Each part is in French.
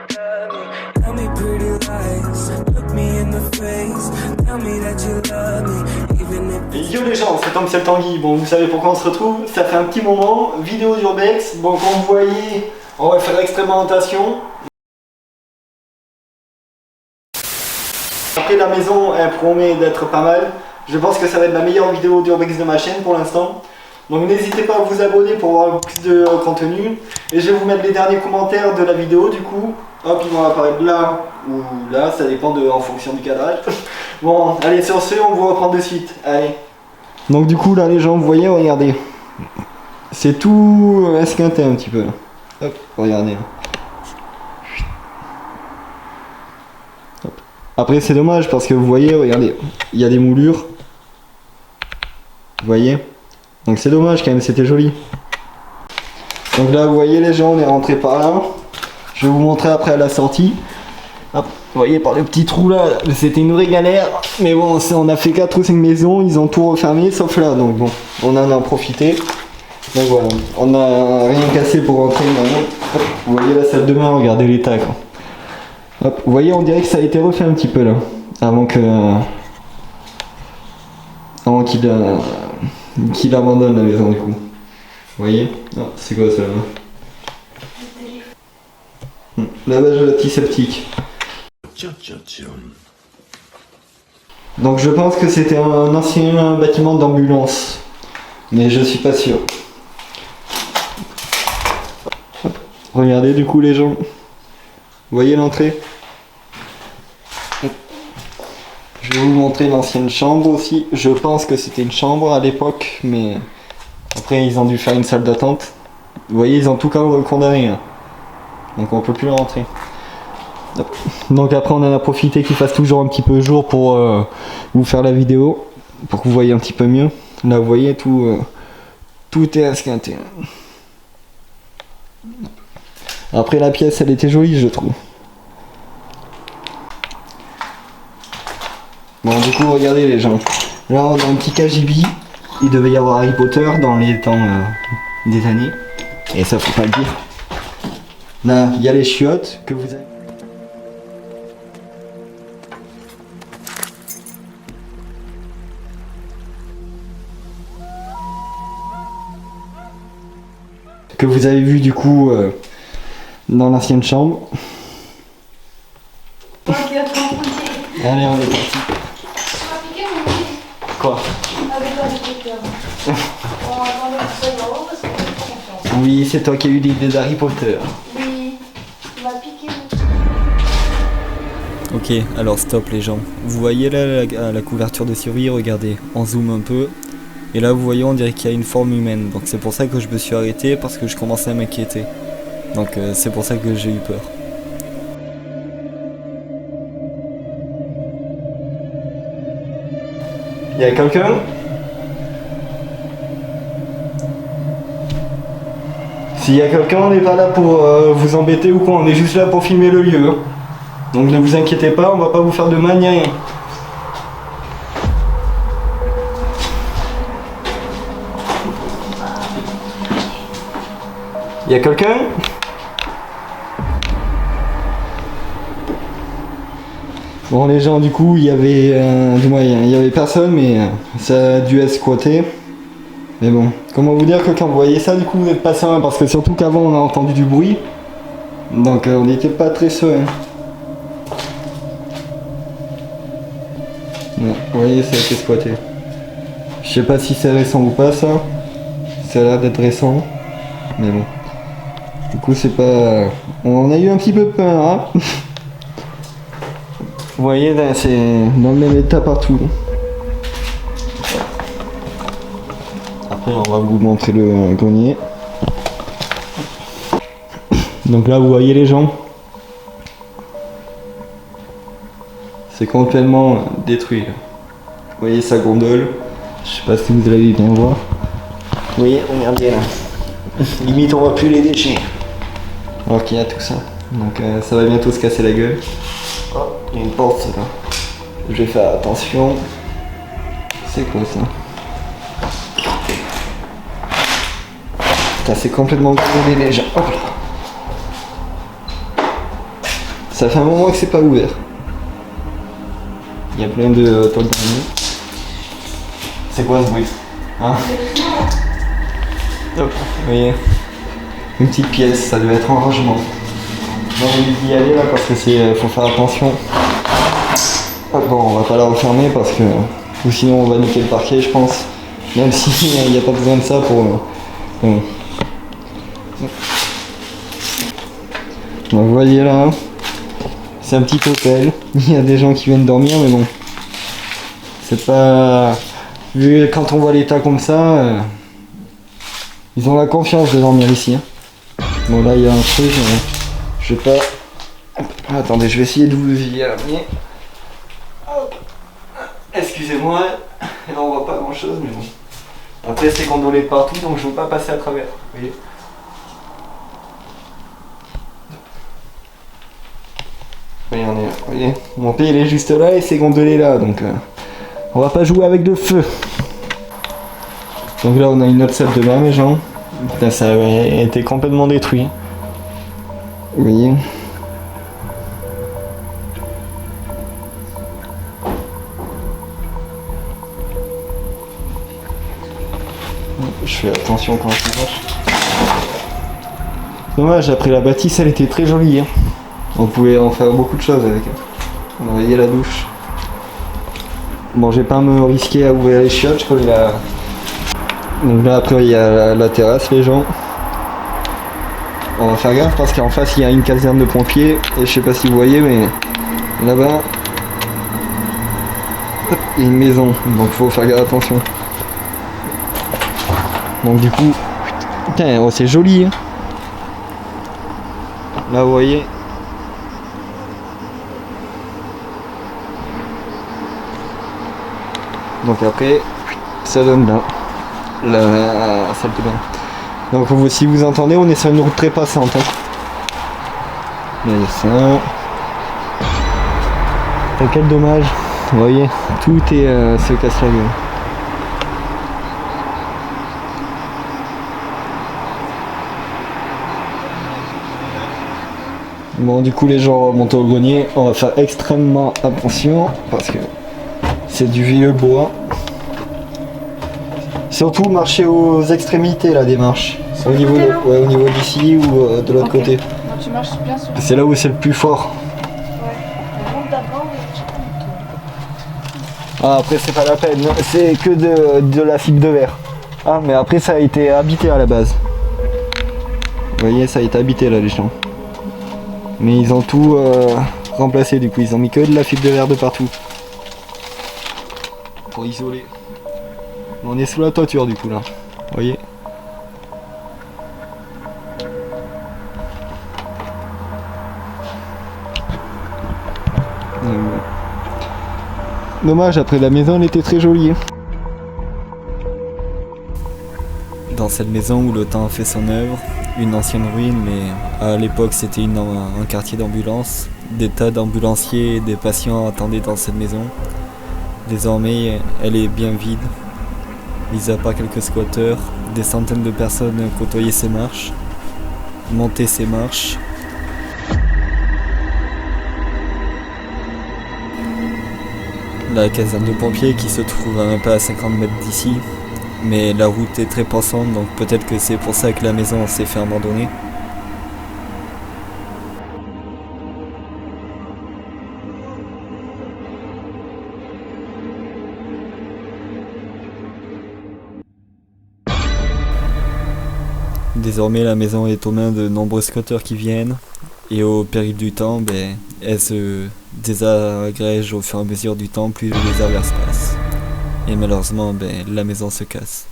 Tell me pretty lies, look me in the face, tell me that you love me, even if Yo les gens, c'est Tom, c'est le Tanguy. Bon, vous savez pourquoi on se retrouve? Ça fait un petit moment, vidéo d'Urbex. Bon, comme vous voyez, on va faire l'expérimentation. Après la maison, elle promet d'être pas mal. Je pense que ça va être la meilleure vidéo d'Urbex de ma chaîne pour l'instant. Donc n'hésitez pas à vous abonner pour voir plus de contenu. Et je vais vous mettre les derniers commentaires de la vidéo du coup. Hop, ils vont apparaître là ou là, ça dépend en fonction du cadrage. Bon, allez, sur ce, on vous reprend de suite. Allez. Donc du coup là les gens, vous voyez, regardez. C'est tout esquinté un petit peu. Hop, regardez. Hop. Après c'est dommage parce que vous voyez, regardez, il y a des moulures. Vous voyez? Donc c'est dommage quand même, c'était joli. Donc là vous voyez les gens, on est rentré par là. Je vais vous montrer après à la sortie. Hop, vous voyez par le petit trou là, c'était une vraie galère. Mais bon, on a fait 4 ou 5 maisons, ils ont tout refermé sauf là. Donc bon, on en a profité. Donc voilà, on n'a rien cassé pour rentrer maintenant. Hop, vous voyez la salle de bain, regardez l'état quoi. Hop, vous voyez, on dirait que ça a été refait un petit peu là. Avant qu'il abandonne la maison du coup. Vous voyez? Ah, c'est quoi ça là? Lavage antiseptique. Donc je pense que c'était un ancien bâtiment d'ambulance. Mais je suis pas sûr. Hop. Regardez du coup les gens. Vous voyez l'entrée? Je vais vous montrer l'ancienne chambre aussi. Je pense que c'était une chambre à l'époque, mais après ils ont dû faire une salle d'attente. Vous voyez, ils ont tout condamné. Hein. Donc on peut plus rentrer. Hop. Donc après on en a profité qu'il fasse toujours un petit peu jour pour vous faire la vidéo, pour que vous voyez un petit peu mieux. Là vous voyez tout est esquinté. Après la pièce elle était jolie je trouve. Bon du coup regardez les gens. Là on a un petit KGB. Il devait y avoir Harry Potter dans les temps des années. Et ça faut pas le dire. Là il y a les chiottes que vous avez. Que vous avez vu du coup dans l'ancienne chambre. Allez on est parti. Quoi? Oui, c'est toi qui as eu l'idée d'Harry Potter. Oui, tu vas piquer. Ok, alors stop les gens. Vous voyez là la couverture de survie, regardez, on zoome un peu. Et là vous voyez on dirait qu'il y a une forme humaine. Donc c'est pour ça que je me suis arrêté parce que je commençais à m'inquiéter. Donc c'est pour ça que j'ai eu peur. Il y a quelqu'un? S'il y a quelqu'un, on n'est pas là pour vous embêter ou quoi, on est juste là pour filmer le lieu. Donc ne vous inquiétez pas, on va pas vous faire de mal ni rien. Il y a quelqu'un? Bon les gens du coup il y avait personne mais ça a dû être squatté. Mais bon, comment vous dire que quand vous voyez ça du coup vous n'êtes pas serein parce que surtout qu'avant on a entendu du bruit. Donc on n'était pas très serein. Ouais, vous voyez ça a été squatté. Je sais pas si c'est récent ou pas ça. Ça a l'air d'être récent. Mais bon. Du coup c'est pas... On a eu un petit peu peur hein. Vous voyez là c'est dans le même état partout. Après on va vous montrer le grenier. Donc là vous voyez les gens. C'est complètement détruit là. Vous voyez sa gondole. Je sais pas si vous allez bien voir. Vous voyez, regardez là. Limite on voit plus les déchets. Alors qu'il y a tout ça. Donc ça va bientôt se casser la gueule. Oh, il y a une porte là. Je vais faire attention. C'est quoi ça? Putain, c'est complètement brûlé déjà. Oh là. Ça fait un moment que c'est pas ouvert. Il y a plein de toiles d'araignée. C'est quoi ce bruit? Hein? Hop, vous voyez, une petite pièce, ça devait être en rangement. J'ai envie d'y aller là parce que faut faire attention. Bon, on va pas la refermer parce que ou sinon on va niquer le parquet, je pense. Même si il n'y a pas besoin de ça pour. Donc vous voyez là, c'est un petit hôtel. Il y a des gens qui viennent dormir, mais bon, c'est pas. Vu quand on voit l'état comme ça, ils ont la confiance de dormir ici. Hein. Bon là il y a un truc, je vais pas. Attendez, je vais essayer de vous y amener. Excusez-moi, là on voit pas grand chose, mais bon. Après c'est gondolé de partout, donc je veux pas passer à travers. Vous voyez? Oui, on est là, vous voyez, mon pied il est juste là et c'est gondolé là, donc on va pas jouer avec le feu. Donc là on a une autre salle de bain, mes gens. Putain, ça a été complètement détruit. Vous voyez? Je fais attention quand je marche. Dommage, après la bâtisse elle était très jolie. Hein. On pouvait en faire beaucoup de choses avec elle. On voyait la douche. Bon, je vais pas me risquer à ouvrir les chiottes, je connais la. Donc là après il y a la terrasse, les gens. On va faire gaffe parce qu'en face il y a une caserne de pompiers et je sais pas si vous voyez mais là-bas il y a une maison donc faut faire attention. Donc du coup, putain, oh, c'est joli. Hein. Là vous voyez. Donc après, ça donne là. La salle de bain. Donc si vous entendez, on est sur une route très passante. Hein. Il y a ça. Et quel dommage. Vous voyez, tout est se casse la gueule. Bon du coup les gens remontent au grenier, on va faire extrêmement attention parce que c'est du vieux bois. Surtout marcher aux extrémités là des marches. Au niveau d'ici ou de l'autre côté. Donc, tu marches bien sur. C'est là où c'est le plus fort. Ouais. Monte d'abord et Ah, après c'est pas la peine, c'est que de la fibre de verre. Ah mais après ça a été habité à la base. Vous voyez ça a été habité là les champs. Mais ils ont tout remplacé du coup, ils ont mis que de la fibre de verre de partout. Pour isoler. On est sous la toiture du coup là, vous voyez. Dommage, après la maison elle était très jolie. Dans cette maison où le temps a fait son œuvre, une ancienne ruine, mais à l'époque c'était un quartier d'ambulance. Des tas d'ambulanciers et des patients attendaient dans cette maison. Désormais, elle est bien vide. Mis à part quelques squatteurs, des centaines de personnes côtoyaient ces marches, montaient ces marches. La caserne de pompiers qui se trouve à même pas à 50 mètres d'ici. Mais la route est très passante, donc peut-être que c'est pour ça que la maison s'est fait abandonner. Désormais, la maison est aux mains de nombreux squatteurs qui viennent, et au péril du temps, elle se désagrège au fur et à mesure du temps, plus les heures se passent. Et malheureusement, la maison se casse.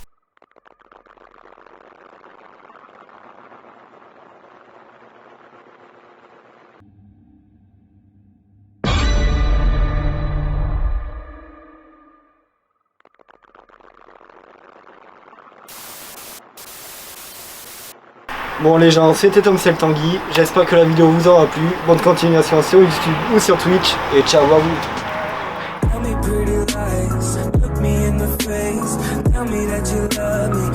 Bon les gens, c'était Tom Tanguy, j'espère que la vidéo vous aura plu, bonne continuation sur YouTube ou sur Twitch, et ciao à vous. Tell me pretty lies, look me in the face, tell me that you love me.